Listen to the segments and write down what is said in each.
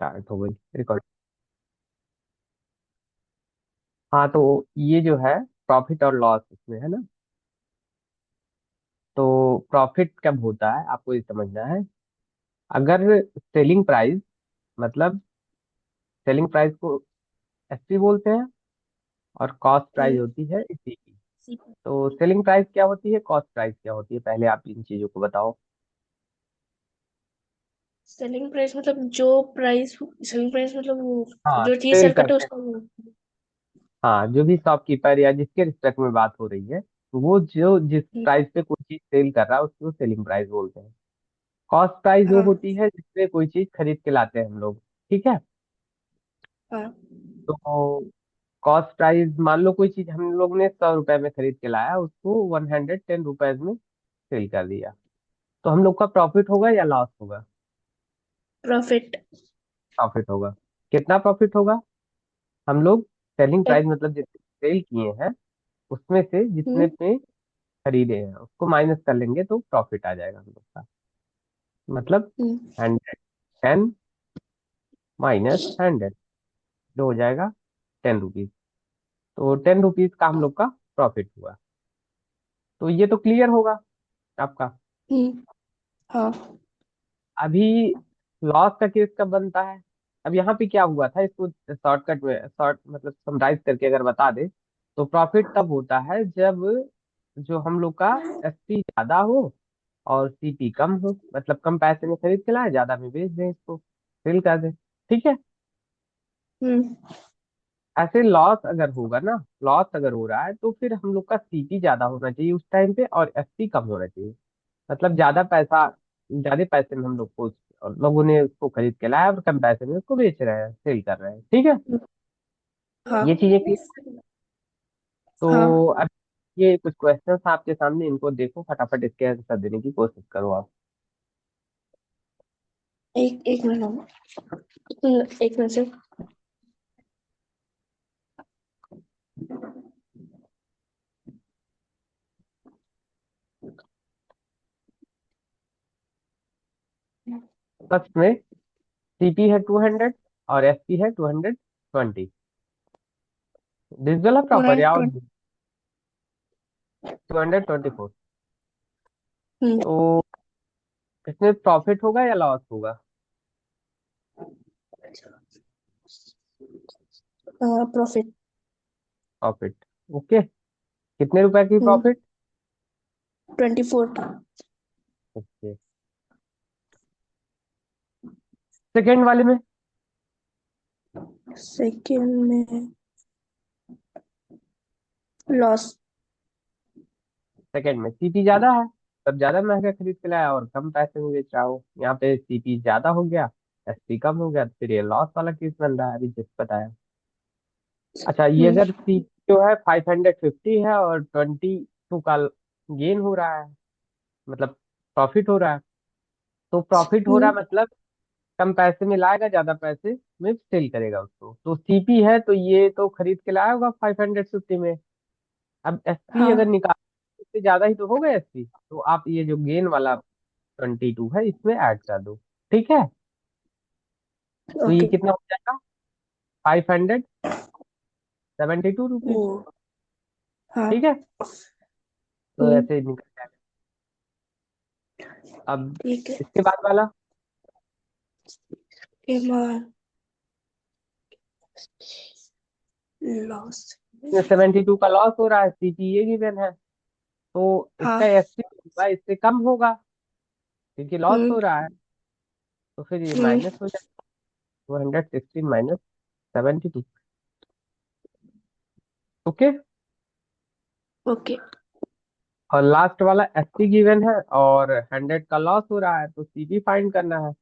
Start हो गई record. हाँ, तो ये जो है प्रॉफिट और लॉस इसमें है ना। तो प्रॉफिट कब होता है आपको ये समझना है। अगर सेलिंग प्राइस, मतलब सेलिंग प्राइस को एसपी बोलते हैं और कॉस्ट प्राइस होती है सीपी। तो सेलिंग प्राइस क्या होती है, कॉस्ट प्राइस क्या होती है, पहले आप इन चीजों को बताओ। सेलिंग प्राइस मतलब जो प्राइस, सेलिंग प्राइस मतलब वो हाँ, जो चीज सेल सेल करते हैं करते हैं। उसका वो। हाँ, जो भी शॉपकीपर या जिसके रिस्पेक्ट में बात हो रही है, वो जो जिस हम्म, प्राइस पे कोई चीज सेल कर रहा है उसको सेलिंग प्राइस बोलते हैं। कॉस्ट प्राइस वो हाँ होती है जिससे कोई चीज खरीद के लाते हैं हम लोग। ठीक है। हाँ। तो कॉस्ट प्राइस, मान लो कोई चीज हम लोग ने 100 रुपए में खरीद के लाया, उसको 110 रुपीज में सेल कर दिया, तो हम लोग का प्रॉफिट होगा या लॉस होगा। प्रॉफिट। प्रॉफिट होगा। कितना प्रॉफिट होगा। हम लोग सेलिंग प्राइस मतलब जितने सेल किए हैं उसमें से जितने हम्म पे खरीदे हैं उसको माइनस कर लेंगे तो प्रॉफिट आ जाएगा हम लोग का। मतलब हम्म 110 -100 जो हो जाएगा 10 रुपीज। तो 10 रुपीज का हम लोग का प्रॉफिट हुआ। तो ये तो क्लियर होगा आपका। हम्म, हाँ। अभी लॉस का केस कब बनता है। अब यहाँ पे क्या हुआ था, इसको शॉर्टकट में, शॉर्ट मतलब समराइज करके अगर बता दे, तो प्रॉफिट तब होता है जब जो हम लोग का एसपी ज्यादा हो और सीपी कम हो, मतलब कम पैसे में खरीद के लाए, ज्यादा में बेच दें, इसको सेल कर दें। ठीक है। हम्म ऐसे लॉस अगर होगा ना, लॉस अगर हो रहा है तो फिर हम लोग का सीपी ज्यादा होना चाहिए उस टाइम पे और एसपी कम होना चाहिए। मतलब ज्यादा पैसा, ज्यादा पैसे में हम लोग को और लोगों ने उसको खरीद के लाया और कम पैसे में उसको बेच रहे हैं, सेल कर रहे हैं। ठीक है। हाँ ये चीजें क्लियर। तो हाँ। अब ये कुछ क्वेश्चंस आपके सामने, इनको देखो, फटाफट इसके आंसर देने की कोशिश करो आप। एक एक मिनट, एक मिनट से। फर्स्ट में सीपी है 200 और एसपी है 220। दिस वाला टू प्रॉपर हंड्रेड या और ट्वेंटी। 224। हम्म, तो इसमें प्रॉफिट होगा या लॉस होगा। प्रॉफिट। प्रॉफिट। ओके। कितने रुपए की हम्म, प्रॉफिट। 24। ओके। सेकेंड वाले में, सेकेंड में लॉस। सेकंड में सीपी ज्यादा है, तब ज्यादा महंगा खरीद के लाया और कम पैसे में बेच रहा हो। यहाँ पे सीपी ज्यादा हो गया, एसपी कम हो गया, तो फिर ये लॉस वाला केस बन रहा है अभी जिस बताया। अच्छा, ये हम्म अगर सीपी जो है 550 है और 22 का गेन हो रहा है, मतलब प्रॉफिट हो रहा है। तो प्रॉफिट हो रहा हम्म, है मतलब कम पैसे में लाएगा, ज्यादा पैसे में सेल करेगा उसको। तो सीपी है तो ये तो खरीद के लाया होगा 550 में। अब एसपी हाँ। अगर निकाल, इससे ज्यादा ही तो होगा एसपी, तो आप ये जो गेन वाला 22 है इसमें ऐड कर दो। ठीक है। तो ये ओके। कितना हो जाएगा, 572 रुपीज। ओ, हाँ। ठीक है। तो हम्म, ऐसे ही निकल जाएगा। अब ठीक है। इसके बाद वाला, के बाद लॉस। 72 का लॉस हो रहा है, सीपी ये गिवन है, तो इसका हाँ। एसपी होगा इससे कम होगा क्योंकि लॉस हम्म हो रहा है। तो फिर ये हम्म, माइनस हो जाएगा, 216 -72। ओके। ओके। और लास्ट वाला एसपी गिवन है और 100 का लॉस हो रहा है, तो सीपी फाइंड करना है।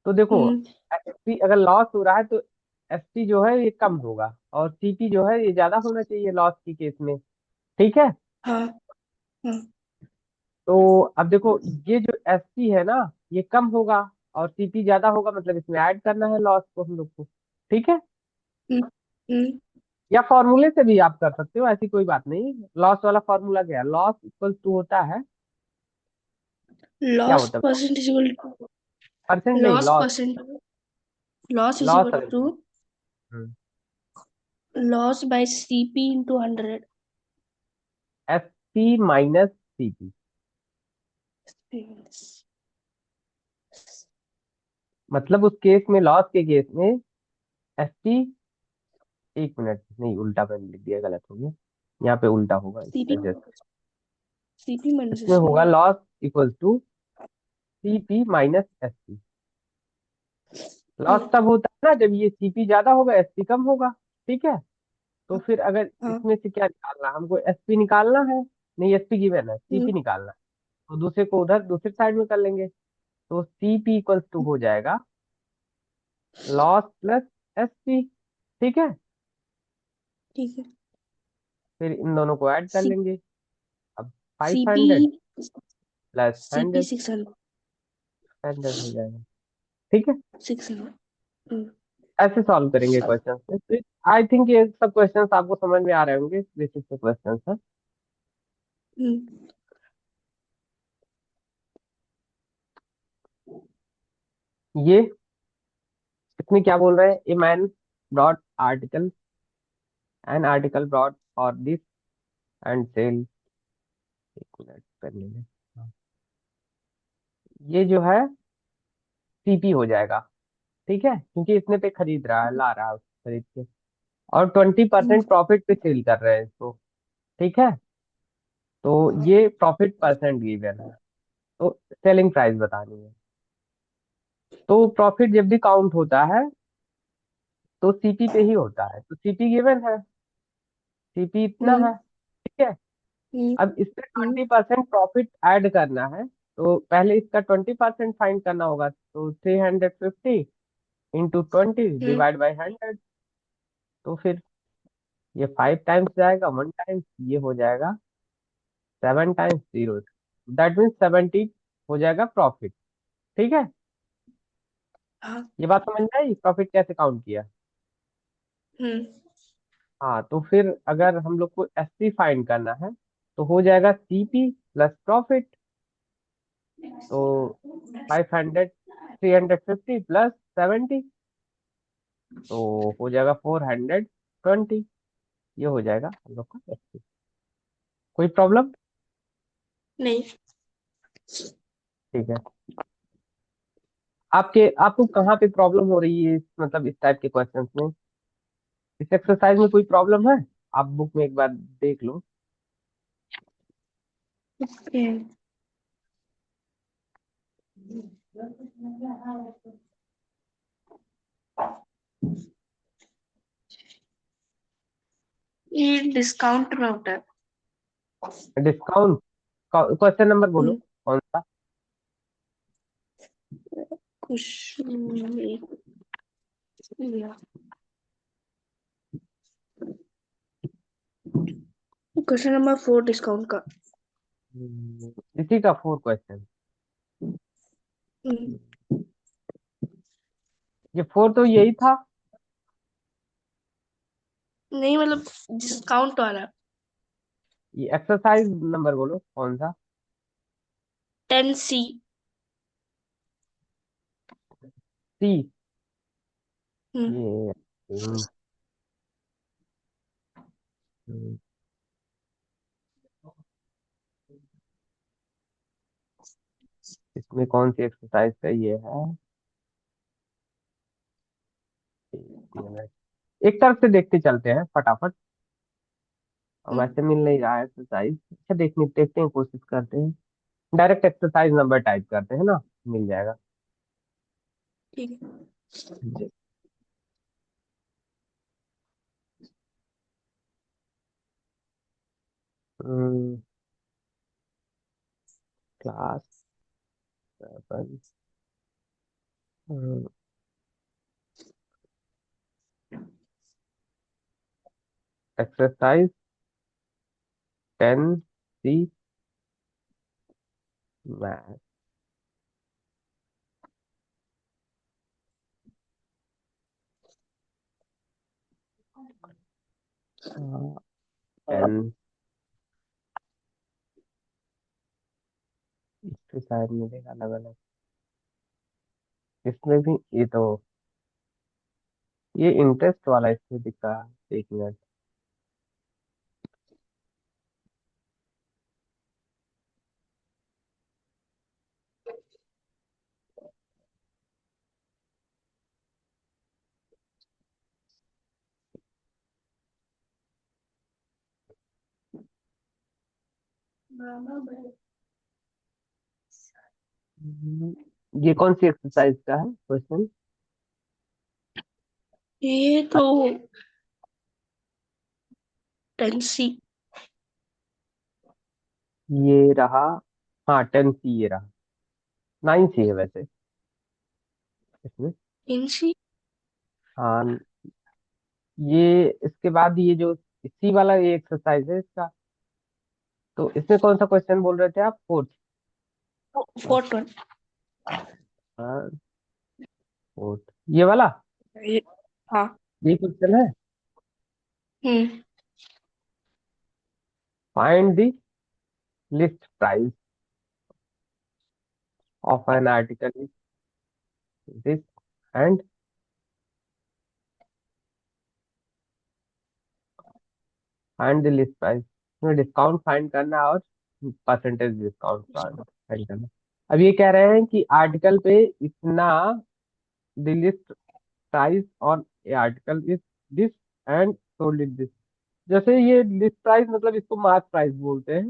तो देखो, हम्म, एसपी अगर लॉस हो रहा है तो एसपी जो है ये कम होगा और सीपी जो है ये ज्यादा होना चाहिए लॉस की केस में। ठीक है। हाँ। हम्म, तो अब देखो, ये जो एसपी है ना, ये कम होगा और सीपी ज्यादा होगा, मतलब इसमें ऐड करना है लॉस को हम लोग को। ठीक है। हम्म, हम्म। या फॉर्मूले से भी आप कर सकते हो, ऐसी कोई बात नहीं। लॉस वाला फॉर्मूला क्या है, लॉस इक्वल टू होता है, क्या लॉस होता है, परसेंटेज इक्वल टू परसेंट नहीं, loss loss, percent. Loss is loss equal अगर to loss by CP into 100. S P minus C P, मतलब उस केस में, लॉस के केस में एस पी, एक मिनट, नहीं उल्टा मैंने लिख दिया, गलत हो गया, यहाँ पे उल्टा होगा इसका CP जस्ट। CP minus इसमें SP. होगा loss equal to C P minus S P. Loss हम्म, तब होता है ना जब ये सी पी ज्यादा होगा, एस पी कम होगा। ठीक है, तो हाँ फिर अगर हाँ, इसमें से क्या निकालना है हमको, एस पी निकालना है, नहीं एस पी गिवन है, सी पी हम्म, निकालना है, तो दूसरे को उधर दूसरे साइड में कर लेंगे। तो सी पी इक्वल्स टू हो जाएगा लॉस प्लस एस पी। ठीक है, ठीक है। फिर इन दोनों को ऐड कर सी लेंगे। अब CP 500 प्लस CP 100, 600, 100 हो जाएगा। ठीक है, 600. ऐसे सॉल्व करेंगे क्वेश्चन पे। आई थिंक ये सब क्वेश्चंस आपको समझ में आ रहे होंगे, बेसिक से क्वेश्चंस है हम्म, ये। इसमें क्या बोल रहे हैं, a man brought article, an article brought for this and sell. एक मिनट करने में, हाँ, ये जो है सीपी हो जाएगा। ठीक है, क्योंकि इतने पे खरीद रहा है, ला रहा है उसको खरीद के, और 20% प्रॉफिट पे सेल कर रहे हैं इसको। ठीक है, तो ये प्रॉफिट परसेंट गिवन है, तो सेलिंग प्राइस बतानी है। तो प्रॉफिट जब भी काउंट होता है तो सीपी पे ही होता है, तो सीपी गिवन है, सीपी इतना हम्म, है। ठीक है, हम्म, अब इसमें हम्म, 20% प्रॉफिट ऐड करना है, तो पहले इसका 20% फाइंड करना होगा, तो 350 इंटू 20 हम्म, डिवाइड बाई 100। तो फिर ये 5 टाइम्स जाएगा, 1 टाइम्स, ये हो जाएगा 7 टाइम्स 0, दैट मीन्स 70 हो जाएगा प्रॉफिट। ठीक है, हाँ, ये बात समझ में आई, प्रॉफिट कैसे काउंट किया। हम्म, हाँ, तो फिर अगर हम लोग को एस पी फाइंड करना है, तो हो जाएगा सीपी प्लस प्रॉफिट। तो 500, 350 प्लस 70, तो हो जाएगा 420। ये हो जाएगा हम लोग का एस। कोई प्रॉब्लम। नहीं, ठीक है, आपको कहाँ पे प्रॉब्लम हो रही है मतलब इस टाइप के क्वेश्चंस में, इस एक्सरसाइज में कोई प्रॉब्लम है, आप बुक में एक बार देख लो। ओके, ये डिस्काउंट में होता है। डिस्काउंट, क्वेश्चन नंबर बोलो हम्म, कौन सा। कुछ क्वेश्चन नंबर 4 डिस्काउंट का। इसी का 4 क्वेश्चन। हम्म, ये 4 तो यही था। नहीं मतलब डिस्काउंट वाला। ये एक्सरसाइज नंबर बोलो कौन सा। 10C। सी, हम्म, ये हम्म, इसमें कौन सी एक्सरसाइज का ये है, एक मिनट, एक तरफ से देखते चलते हैं फटाफट। और हम्म, वैसे मिल नहीं रहा है एक्सरसाइज, अच्छा देखते हैं, कोशिश करते हैं। डायरेक्ट एक्सरसाइज नंबर टाइप करते हैं ना, मिल जाएगा। ठीक है। जी। Class 7, exercise 10C math. 10, इसके शायद मिलेगा अलग अलग, इसमें भी ये तो ये इंटरेस्ट वाला इसमें दिख रहा है, 1 मिनट। ये कौन सी एक्सरसाइज का है क्वेश्चन? ये तो टेंसी। ये रहा। हाँ, 10C ये रहा। 9C है वैसे इसमें। टेंसी। हाँ, ये इसके बाद ये जो सी वाला ये एक्सरसाइज है इसका। तो इसमें कौन सा क्वेश्चन बोल रहे थे आप? फोर्थ? Fourth one. हाँ, फोर्थ ये वाला। ये। हाँ। ये क्वेश्चन है। हम्म। Find the list price of an article this and find the list price. इसमें डिस्काउंट फाइंड करना है और परसेंटेज डिस्काउंट फाइंड करना है। अब ये कह रहे हैं कि आर्टिकल पे इतना, the list price on A article is this and sold it this. जैसे ये लिस्ट प्राइस मतलब इसको मार्क प्राइस बोलते हैं।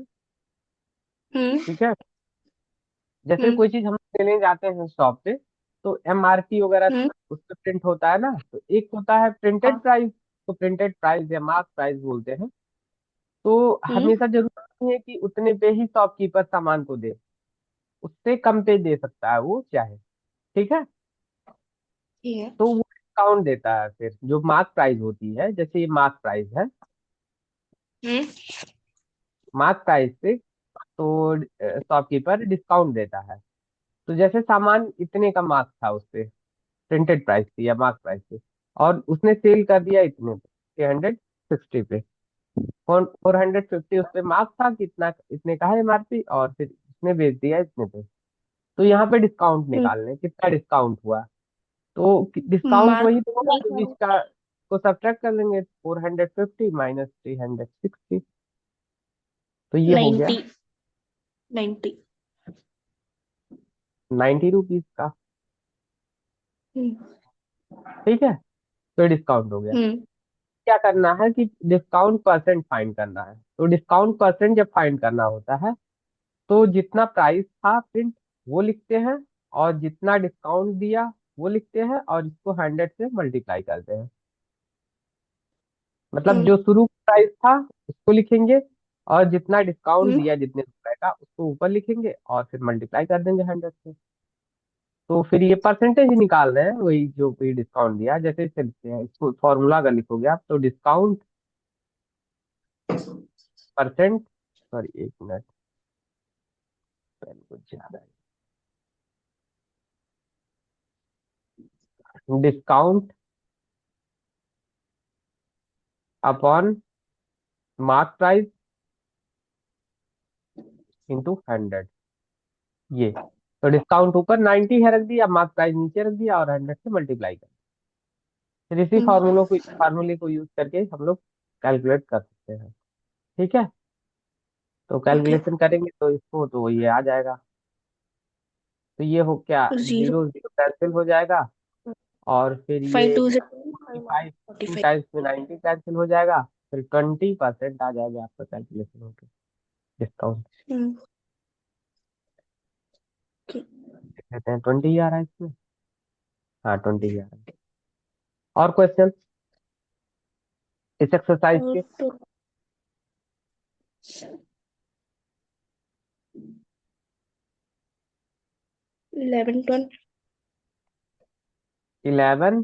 हम्म। ठीक है। जैसे हम्म। कोई चीज हम लेने जाते हैं शॉप पे, तो MRP वगैरह हम्म। उस पर प्रिंट होता है ना, तो एक होता है प्रिंटेड हाँ। प्राइस। तो प्रिंटेड प्राइस या मार्क प्राइस बोलते हैं। तो हम्म। हमेशा जरूरी नहीं है कि उतने पे ही शॉपकीपर सामान को दे, उससे कम पे दे सकता है वो चाहे। ठीक है। ठीक है। तो वो डिस्काउंट देता है फिर, जो मार्क प्राइस होती है, जैसे ये मार्क प्राइस है। हम्म। मार्क प्राइस पे तो शॉपकीपर डिस्काउंट देता है। तो जैसे सामान इतने का मार्क था उस पे, प्रिंटेड प्राइस थी या मार्क प्राइस थी, और उसने सेल कर दिया इतने पे, 360 पे। 450 उस पे मार्क था, कितना इतने का है MRP, और फिर उसने बेच दिया इतने पे। तो यहाँ पे डिस्काउंट निकालने, कितना डिस्काउंट हुआ। तो डिस्काउंट मार्क वही तो होगा जो बीच का को सब्ट्रैक्ट कर लेंगे, 450 माइनस 360। तो ये हो गया 90। 90। 90 रुपीज का। हम्म। ठीक है। तो डिस्काउंट हो गया। हम्म। क्या करना है कि डिस्काउंट परसेंट फाइंड करना है। तो डिस्काउंट परसेंट जब फाइंड करना होता है, तो जितना प्राइस था प्रिंट वो लिखते हैं, और जितना डिस्काउंट दिया वो लिखते हैं, और इसको 100 से मल्टीप्लाई करते हैं। मतलब हम्म। जो शुरू प्राइस था उसको लिखेंगे, और जितना डिस्काउंट हम्म। दिया जितने रुपए का उसको ऊपर लिखेंगे, और फिर मल्टीप्लाई कर देंगे 100 से। तो फिर ये परसेंटेज ही निकाल रहे हैं, वही जो भी डिस्काउंट दिया। जैसे इसे लिखते हैं, इसको फॉर्मूला अगर लिखोगे आप, तो discount percent, sorry 1 minute, pen कुछ ज्यादा है। Discount upon mark price into 100। ये तो डिस्काउंट ऊपर 90 है रख दिया, मार्क प्राइस नीचे रख दिया, और 100 से मल्टीप्लाई कर। फिर इसी फार्मूले को यूज करके हम लोग कैलकुलेट कर सकते हैं। ठीक है। तो ओके। कैलकुलेशन करेंगे तो इसको तो ये आ जाएगा। तो ये हो क्या, जीरो। जीरो जीरो कैंसिल हो जाएगा। और फिर फाइव ये टू से 45, फोर्टी टू फाइव। टाइम्स में 90 कैंसिल हो जाएगा। फिर 20% आ जाएगा आपका कैलकुलेशन होकर, डिस्काउंट। हम्म। ओके। कहते हैं 20 आ रहा है इसमें। हाँ, 20 आ रहा है। और क्वेश्चन इस एक्सरसाइज और के? तो 11 12। 11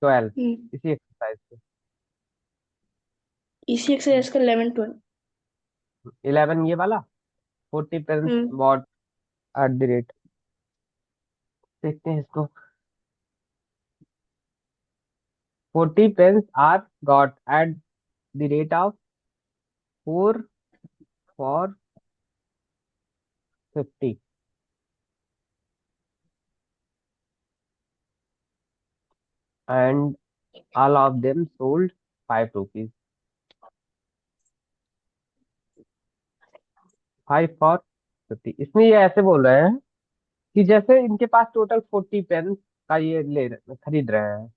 12 हम्म। इसी एक्सरसाइज के। इसी एक्सरसाइज का 11 12। 11 ये वाला, 40 pens hmm. Bought at the rate, देखते हैं इसको। 40 pens are got at the rate of 4 for 50। And all of them sold 5 rupees, 5 for 50। इसमें ये ऐसे बोल रहे हैं कि जैसे इनके पास टोटल 40 पेन का ये खरीद रहे हैं,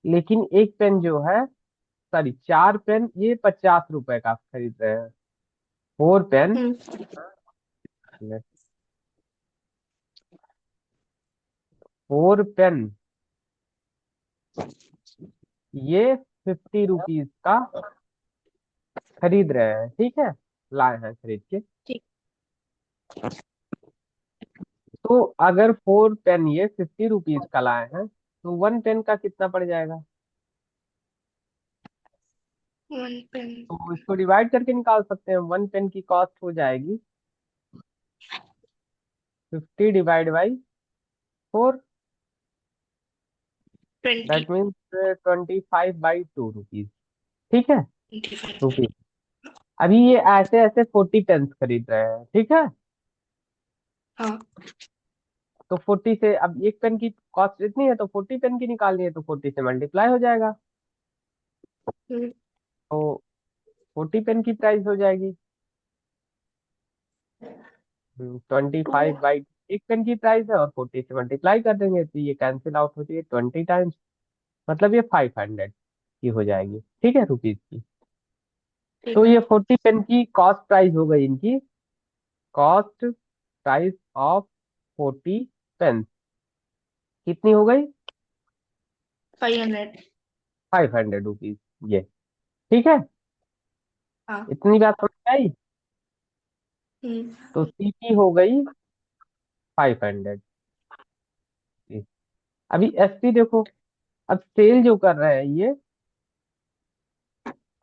लेकिन एक पेन जो है, सॉरी 4 पेन ये 50 रुपए का खरीद रहे हैं। 4 पेन, हम्म 4 पेन ये 50 रुपीज का खरीद रहे हैं, ठीक है, लाए हैं खरीद के। ठीक। तो अगर 4 पेन ये 50 रुपीज का लाए हैं, तो 1 पेन का कितना पड़ जाएगा? 1 पेन। तो इसको डिवाइड करके निकाल सकते हैं। 1 पेन की कॉस्ट हो जाएगी 50 divide by 4, 20। That means 25/2 rupees, ठीक है, 25। रुपीज। अभी ये ऐसे ऐसे 40 पेन्स खरीद रहे हैं, ठीक है। हाँ। तो 40 से, अब एक पेन की कॉस्ट इतनी है तो 40 पेन की निकालनी है, तो 40 से मल्टीप्लाई हो जाएगा। हम्म तो 40 पेन की प्राइस हो जाएगी 25/, एक पेन की प्राइस है और 40 से मल्टीप्लाई कर देंगे तो ये कैंसिल आउट होती है 20 टाइम्स, मतलब ये 500 की हो जाएगी, ठीक है, रुपीज की। ठीक तो है। ये 40 पेन की कॉस्ट प्राइस हो गई इनकी, कॉस्ट प्राइस ऑफ 40 पेन कितनी हो गई? 500। 500 रुपीज, ये, ठीक है। हाँ। इतनी बात समझ में आई? हम्म तो सीपी हो गई 500। अभी एसपी देखो, अब सेल जो कर रहे हैं ये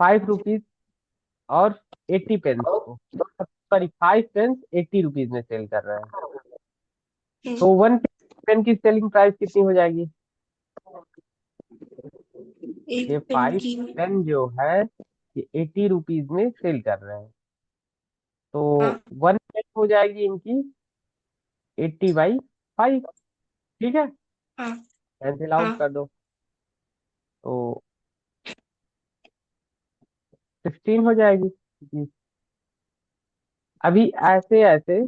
5 रुपीज और 80 पेंस को, सॉरी 5 पेंस 80 रुपीज में सेल कर रहे हैं। हम्म तो 1 पेन की सेलिंग प्राइस कितनी हो जाएगी? एक ये पेन फाइव की। पेन जो है ये 80 रुपीज में सेल कर रहे हैं। तो हाँ 1 पेन हो जाएगी इनकी 80/5, ठीक है, हाँ कैंसिल हाँ। आउट कर दो तो 16 हो जाएगी जी। अभी ऐसे ऐसे,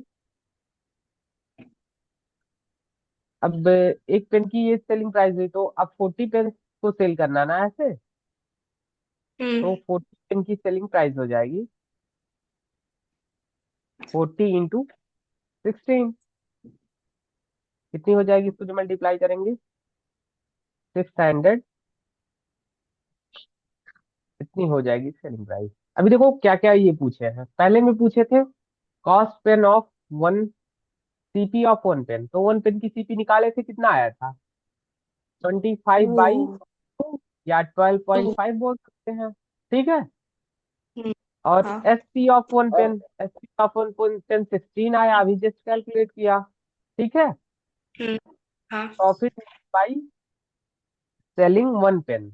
अब एक पेन की ये सेलिंग प्राइस हुई, तो अब 40 पेन को सेल करना ना ऐसे, हम्म तो 40 पेन की सेलिंग प्राइस हो जाएगी 40 × 16, कितनी हो जाएगी? इसको जो मल्टीप्लाई करेंगे 600, इतनी हो जाएगी सेलिंग प्राइस। अभी देखो क्या क्या ये पूछे हैं, पहले में पूछे थे cost pen of one, CP of 1 pen, तो 1 पेन की सीपी निकाले थे, कितना आया था? 25/2 या 12.5 बोल सकते हैं, ठीक है। हम्म और हाँ एसपी ऑफ 1 पेन 16 आया, अभी जस्ट कैलकुलेट किया, ठीक है। हम्म हाँ प्रॉफिट बाई सेलिंग 1 पेन,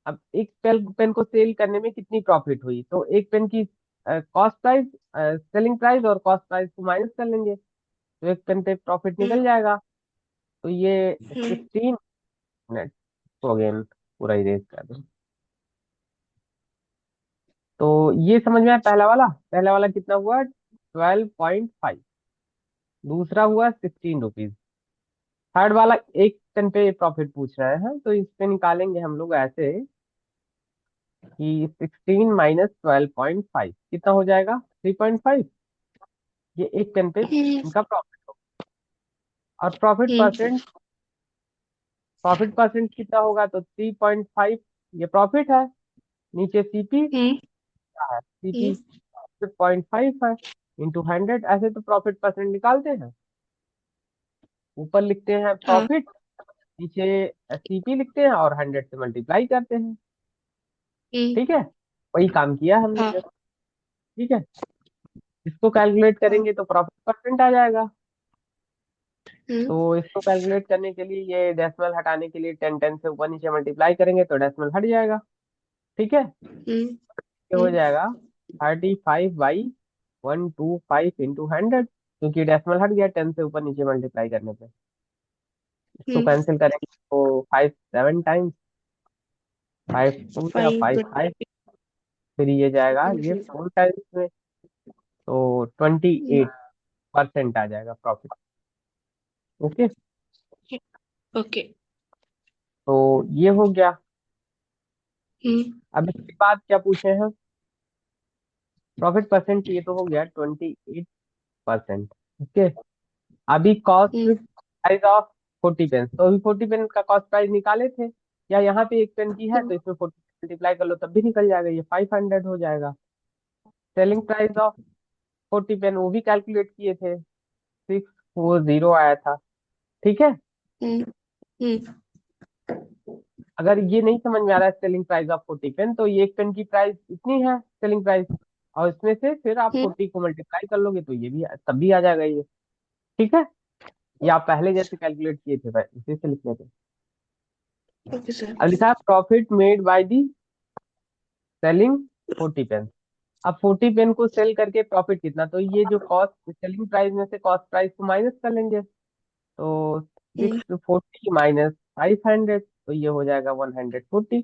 अब एक पेन पेन को सेल करने में कितनी प्रॉफिट हुई, तो एक पेन की कॉस्ट प्राइस, सेलिंग प्राइस और कॉस्ट प्राइस को माइनस कर लेंगे, तो एक पेन पे प्रॉफिट हम्म निकल जाएगा। तो ये हम्म 16 तो अगेन पूरा इरेज कर दो। तो ये समझ में आया पहला वाला, पहला वाला कितना हुआ 12.5, दूसरा हुआ 16 रुपीज, थर्ड वाला एक पेन पे प्रॉफिट पूछ रहे हैं, तो इस पे निकालेंगे हम लोग ऐसे कि 16 - 12.5 कितना हो जाएगा? 3.5, ये एक पेन पे हम्म इनका प्रॉफिट हो। और प्रॉफिट हम्म परसेंट, प्रॉफिट परसेंट कितना होगा? तो 3.5 ये प्रॉफिट है, नीचे सीपी हम्म है, सीपी हम्म 0.5 है, इंटू 100, ऐसे तो प्रॉफिट परसेंट निकालते हैं। ऊपर लिखते हैं हाँ। प्रॉफिट, नीचे सीपी लिखते हैं और 100 से मल्टीप्लाई करते हैं, हम्म ठीक है। वही काम किया हमने हाँ just, ठीक है। इसको कैलकुलेट हाँ। करेंगे तो प्रॉफिट परसेंट आ जाएगा। हम्म तो इसको कैलकुलेट करने के लिए ये डेसिमल हटाने के लिए 10 10 से ऊपर नीचे मल्टीप्लाई करेंगे तो डेसिमल हट जाएगा, ठीक है। हम्म ये हो हम्म जाएगा 35/125 इंटू 100, क्योंकि डेसिमल हट गया 10 से ऊपर नीचे मल्टीप्लाई करने पे। इसको हम्म कैंसिल करेंगे तो 5 7 टाइम्स, फाइव टू या फाइव फाइव फाइव, ट्वेंटी। फिर ये जाएगा ये 4 टाइम्स में, तो 28% आ जाएगा प्रॉफिट। Okay, okay. तो ये हो गया। हम्म। अब इसके बाद क्या पूछे हैं, प्रॉफिट परसेंट, ये तो हो गया 28%। ओके, अभी cost hmm. Price of 40 pen, तो अभी 40 पेन का कॉस्ट प्राइस निकाले थे, या यहाँ पे 1 पेन की है हम्म। तो इसमें 40 मल्टीप्लाई कर लो तब भी निकल जाएगा, ये 500 हो जाएगा। सेलिंग प्राइस ऑफ 40 पेन वो भी कैलकुलेट किए थे, 640 आया था। ठीक है, हम्म। हम्म। अगर ये नहीं समझ में आ रहा है सेलिंग प्राइस ऑफ 40 पेन, तो ये 1 पेन की प्राइस इतनी है सेलिंग प्राइस, और इसमें से फिर आप हम्म। 40 को मल्टीप्लाई कर लोगे तो ये भी तब भी आ जाएगा ये। ठीक है, ये आप पहले जैसे कैलकुलेट किए थे भाई इसी से लिख लेते। Okay sir. अब लिखा है profit made by the selling 40 pen. अब 40 पेन को सेल करके प्रॉफिट कितना, तो ये जो कॉस्ट सेलिंग प्राइस में से कॉस्ट प्राइस को माइनस कर लेंगे, तो हम्म। 640 माइनस 500, तो ये हो जाएगा 140।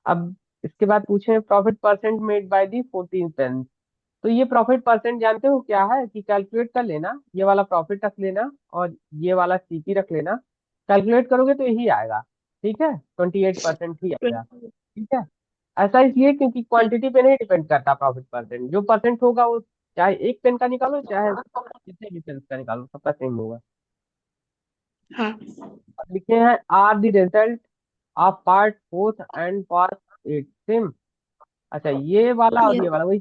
अब इसके बाद पूछे profit percent made by the 14 pen, तो ये प्रॉफिट परसेंट जानते हो क्या है, कि कैलकुलेट कर लेना, ये वाला प्रॉफिट रख लेना और ये वाला सीपी रख लेना, कैलकुलेट करोगे तो यही आएगा। ठीक है, 28% ही आएगा। 20। ठीक है, ऐसा इसलिए क्योंकि ठीक। क्वांटिटी पे नहीं डिपेंड करता प्रॉफिट परसेंट, जो परसेंट होगा वो चाहे 1 पेन का निकालो चाहे कितने भी पेन का निकालो सबका सेम होगा। हाँ। अब लिखे हैं are the result of part fourth and part eight same. अच्छा, ये वाला और ये। ये वाला वही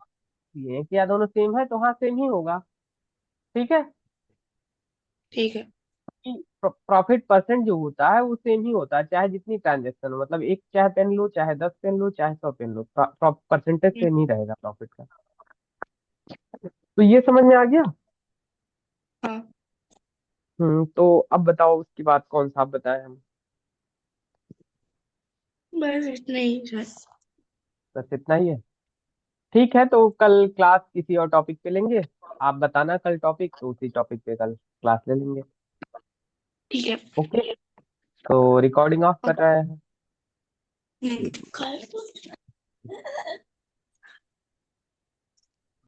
है, क्या दोनों सेम है, तो हाँ सेम ही होगा। ठीक है, ठीक है। प्रॉफिट परसेंट जो होता है वो सेम ही होता है चाहे जितनी ट्रांजेक्शन हो, मतलब एक चाहे पेन लो चाहे 10 पेन लो चाहे 100 पेन लो, परसेंटेज हम्म। सेम ही रहेगा प्रॉफिट का। तो ये समझ में आ गया। हाँ। तो अब बताओ उसके बाद कौन सा आप बताएं हम। बस इतना ही सर। बस इतना ही है। ठीक है, तो कल क्लास किसी और टॉपिक पे लेंगे, आप बताना कल टॉपिक, तो उसी टॉपिक पे कल क्लास ले लेंगे। ठीक है। ओके, तो रिकॉर्डिंग ऑफ कर रहा है। कल